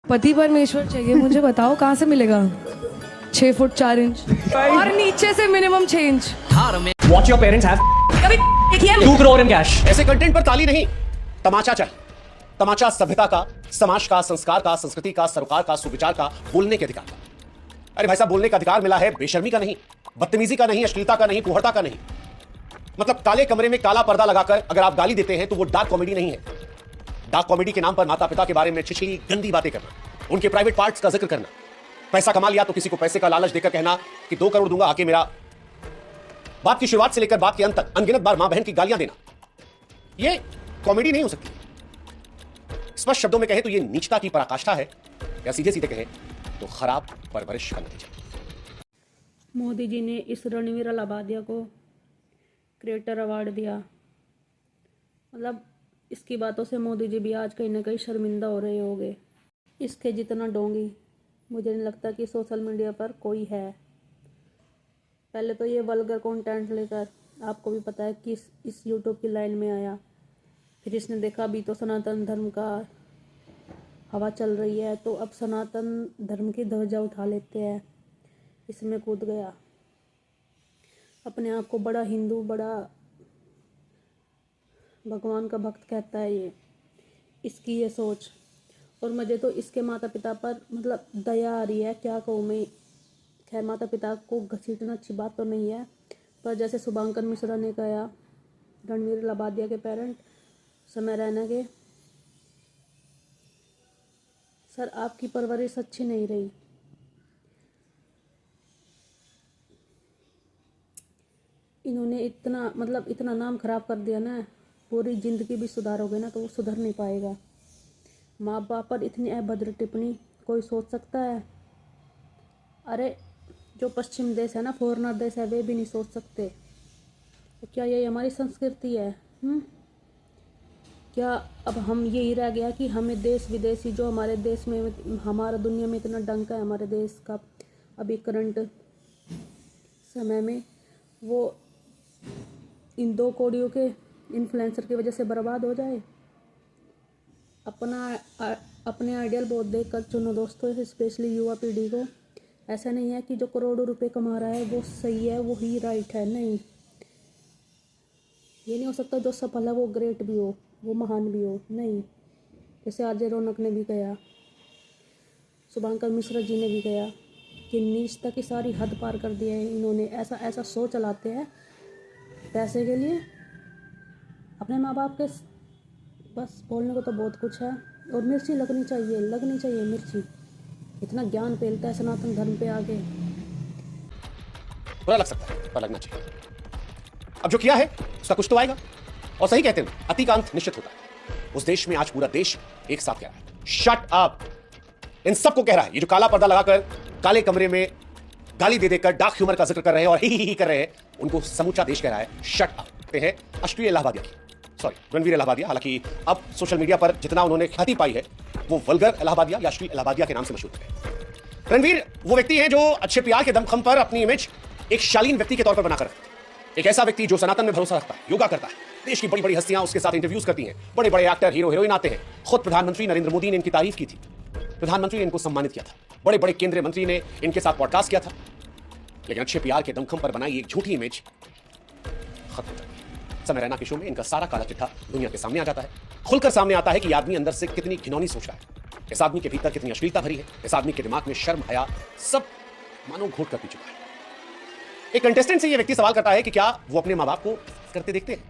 पति परमेश्वर चाहिए मुझे, बताओ कहाँ से मिलेगा? 6 फुट 4 इंच और नीचे से minimum 6 inch. What your parents have कभी देखिए 2 crore in cash. ऐसे कंटेंट पर ताली नहीं, तमाचा चाहिए। तमाचा सभ्यता का, समाज का, संस्कार का, संस्कृति का, सरोकार का, सुविचार का, बोलने के अधिकार का। अरे भाई साहब, बोलने का अधिकार मिला है बेशर्मी का नहीं, बदतमीजी का नहीं, अश्लीलता का नहीं, कुहड़ता का नहीं। मतलब काले कमरे में काला पर्दा लगाकर अगर आप गाली देते हैं तो वो डार्क कॉमेडी नहीं है। डार्क कॉमेडी के नाम पर माता पिता के बारे में छिछली गंदी बातें करना, उनके प्राइवेट पार्ट्स का जिक्र करना, पैसा कमा लिया तो किसी को पैसे का लालच देकर कहना कि 2 करोड़ दूंगा आके मेरा। बात की शुरुआत से लेकर बात के अंत तक अनगिनत बार मां बहन की गालियां देना, यह कॉमेडी नहीं हो सकती। स्पष्ट शब्दों में कहें तो यह नीचता की पराकाष्ठा है, या सीधे सीधे कहें तो खराब परवरिश का नतीजा। मोदी जी ने इस रणवीर अलाहाबादिया को क्रिएटर अवार्ड दिया। मतलब इसकी बातों से मोदी जी भी आज कहीं ना कहीं शर्मिंदा हो रहे होंगे। इसके जितना डोंगी मुझे नहीं लगता कि सोशल मीडिया पर कोई है। पहले तो ये वल्गर कंटेंट लेकर, आपको भी पता है कि इस यूट्यूब की लाइन में आया। फिर इसने देखा अभी तो सनातन धर्म का हवा चल रही है, तो अब सनातन धर्म की ध्वजा उठा लेते हैं, इसमें कूद गया। अपने आप को बड़ा हिंदू, बड़ा भगवान का भक्त कहता है ये, इसकी ये सोच। और मुझे तो इसके माता पिता पर मतलब दया आ रही है, क्या कहूँ मैं। खैर, माता पिता को घसीटना अच्छी बात तो नहीं है, पर जैसे शुभांकर मिश्रा ने कहा, रणवीर अलाहाबादिया के पेरेंट समय रैना के, सर आपकी परवरिश अच्छी नहीं रही। इन्होंने इतना नाम खराब कर दिया ना, पूरी ज़िंदगी भी सुधारोगे ना तो वो सुधर नहीं पाएगा। माँ बाप पर इतनी अभद्र टिप्पणी कोई सोच सकता है? अरे जो पश्चिम देश है ना, फॉरेनर देश है, वे भी नहीं सोच सकते। तो क्या ये हमारी संस्कृति है? क्या अब हम यही रह गया कि हमें देश विदेशी जो हमारे देश में, हमारा दुनिया में इतना डंका है हमारे देश का अभी करंट समय में, वो इन 2 कौड़ियों के इन्फ्लुएंसर की वजह से बर्बाद हो जाए? अपने आइडियल बहुत देख कर चुनो दोस्तों, स्पेशली युवा पीढ़ी को। ऐसा नहीं है कि जो करोड़ों रुपए कमा रहा है वो सही है, वो ही राइट है। नहीं, ये नहीं हो सकता जो सफल है वो ग्रेट भी हो, वो महान भी हो। नहीं, जैसे आरजे रौनक ने भी कहा, शुभांकर मिश्रा जी ने भी कहा कि नीचता की सारी हद पार कर दिया है इन्होंने। ऐसा शो चलाते हैं पैसे के लिए अपने माँ बाप के। बस बोलने को तो बहुत कुछ है, और मिर्ची लगनी चाहिए मिर्ची। इतना ज्ञान फैलता है सनातन धर्म पे आगे। बुरा लग सकता है पर लगना चाहिए। अब जो किया है उसका कुछ तो आएगा, और सही कहते हैं अति का अंत निश्चित होता है। उस देश में आज पूरा देश एक साथ कह रहा है शट अप। इन सबको कह रहा है, ये जो काला पर्दा लगाकर काले कमरे में गाली दे देकर डार्क ह्यूमर का जिक्र कर रहे हैं और ही कर रहे हैं, उनको समूचा देश कह रहा है शट अप। ते हैं अश्लील इलाहाबादिया की, सॉरी रणवीर इलाहाबादिया। हालांकि अब सोशल मीडिया पर जितना उन्होंने ख्याति पाई है वो वल्गर इलाहाबादिया या अश्लील इलाहाबादिया के नाम से मशहूर है। रणवीर वो व्यक्ति है जो अच्छे प्यार के दमखम पर अपनी इमेज एक शालीन व्यक्ति के तौर पर बनाकर रखता है। एक ऐसा व्यक्ति जो सनातन में भरोसा रखता है, योगा करता है, देश की बड़ी बड़ी हस्तियां उसके साथ इंटरव्यूज करती हैं, बड़े बड़े एक्टर, हीरो हीरोइन आते हैं। खुद प्रधानमंत्री नरेंद्र मोदी ने इनकी तारीफ की थी, प्रधानमंत्री ने इनको सम्मानित किया था, बड़े बड़े केंद्रीय मंत्री ने इनके साथ पॉडकास्ट किया था। लेकिन अच्छे प्यार के दमखम पर बनाई एक झूठी इमेज खत्म हो जाती है। समय रैना के शो में इनका सारा काला चिट्ठा दुनिया के सामने आ जाता है। खुलकर सामने आता है कि आदमी अंदर से कितनी घिनौनी सोच रहा है, इस आदमी के भीतर कितनी अश्लीलता भरी है, इस आदमी के दिमाग में शर्म हया सब मानो घोट कर पी चुका है। एक कंटेस्टेंट से यह व्यक्ति सवाल करता है कि क्या वो अपने मां बाप को करते देखते हैं।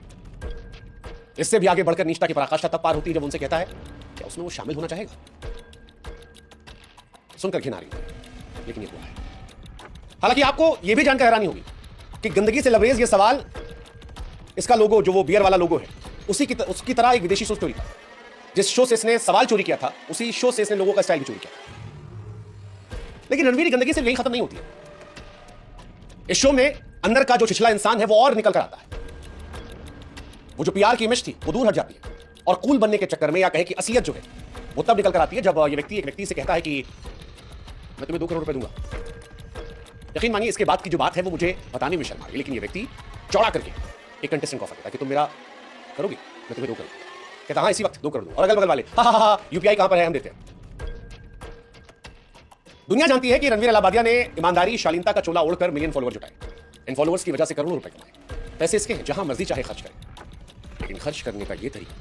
इससे भी आगे बढ़कर नीचता की पराकाष्ठा तब पार होती है जब उनसे कहता है क्या उसमें वो शामिल होना चाहेगा। सुनकर घिन आ रही है, लेकिन ये हुआ है। हालांकि आपको यह भी जानकर हैरानी होगी कि गंदगी से लबरेज ये सवाल, इसका लोगो जो वो बियर वाला लोगो है उसकी तरह एक विदेशी शो चोरी था। जिस शो से इसने सवाल चोरी किया था उसी शो से इसने लोगों का स्टाइल भी चोरी किया। लेकिन रणवीर की गंदगी से यही खत्म नहीं होती है। इस शो में अंदर का जो छिछला इंसान है वो और निकल कर आता है। वो जो पीआर की इमेज थी वो दूर हट जाती है, और कूल बनने के चक्कर में या कहे कि असलियत जो है वो तब निकल कर आती है जब ये व्यक्ति एक व्यक्ति से कहता है कि मैं तुम्हें 2 करोड़ रुपए दूंगा। यकीन मानिए इसके बाद की जो बात है वो मुझे बताने में शर्म आ रही है, लेकिन ये व्यक्ति चौड़ा करके एक कंटेस्टेंट को ऑफर करता है कि तुम मेरा करोगे, मैं तुम्हें 2 करोड़। कहता हाँ इसी वक्त 2 करोड़ दूंगा। और अगल बगल वाले हाँ यूपीआई कहां पर है, हम देते हैं। दुनिया जानती है कि रणवीर अलाहाबादिया ने ईमानदारी शालीनता का चोला ओढ़कर मिलियन फॉलोअर जुटाए, इन फॉलोअर्स की वजह से करोड़ों रुपए कमाए। पैसे इसके हैं, जहां मर्जी चाहे खर्च करें, लेकिन खर्च करने का यह तरीका,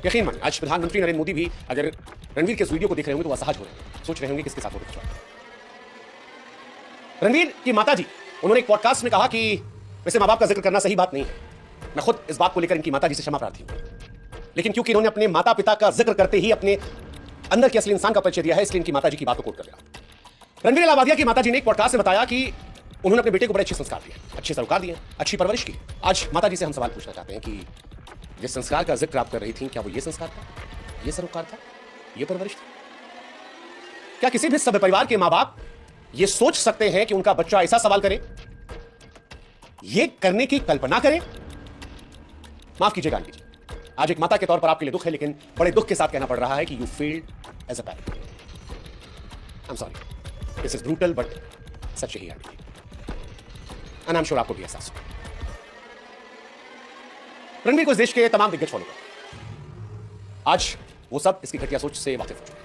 यकीन मानिए आज प्रधानमंत्री नरेंद्र मोदी भी अगर रणवीर के इस वीडियो को देख रहे होंगे तो वो असहज हो रहे हैं, सोच रहे होंगे किसके साथ फोटो खिंचवाएं। रणवीर की माताजी, उन्होंने एक पॉडकास्ट में कहा कि वैसे मां बाप का जिक्र करना सही बात नहीं है, मैं खुद इस बात को लेकर इनकी माताजी से क्षमा प्रार्थी हूं, लेकिन क्योंकि इन्होंने अपने माता पिता का जिक्र करते ही अपने अंदर के असली इंसान का परिचय दिया है, इसलिए इनकी माताजी की बात को कोट कर दिया। रणवीर अलाहाबादिया की माताजी ने एक पॉडकास्ट में बताया कि उन्होंने अपने बेटे को बड़े अच्छे संस्कार दिए, अच्छे सरोकार दिए, अच्छी परवरिश की। आज माताजी से हम सवाल पूछना चाहते हैं कि जिस संस्कार का जिक्र आप कर रही थी, क्या वो ये संस्कार था, ये सरोकार था, ये परवरिश थी? क्या किसी भी सभ्य परिवार के मां बाप ये सोच सकते हैं कि उनका बच्चा ऐसा सवाल करे, ये करने की कल्पना करे? माफ कीजिएगा आंटी जी, आज एक माता के तौर पर आपके लिए दुख है, लेकिन बड़े दुख के साथ कहना पड़ रहा है कि you failed as a parent. I am sorry, this is brutal but सच ही aunty ji, and I am sure आपको भी एहसास हो। रणवीर को इस देश के तमाम दिग्गज फॉलो करते हैं, आज वो सब इसकी घटिया सोच से वाकिफ हो चुके हैं।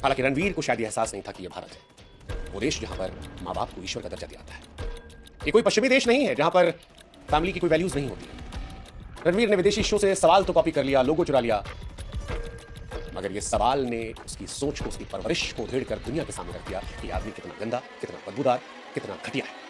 हालांकि रणवीर को शायद यह एहसास नहीं था कि यह भारत है, वो देश जहां पर मां बाप को ईश्वर का दर्जा दिया जाता है। ये कोई पश्चिमी देश नहीं है जहां पर फैमिली की कोई वैल्यूज नहीं होती है। रणवीर ने विदेशी शो से सवाल तो कॉपी कर लिया, लोगो चुरा लिया, मगर ये सवाल ने उसकी सोच को, उसकी परवरिश को उधेड़ कर दुनिया के सामने रख दिया कि आदमी कितना गंदा, कितना बदबूदार, कितना घटिया है।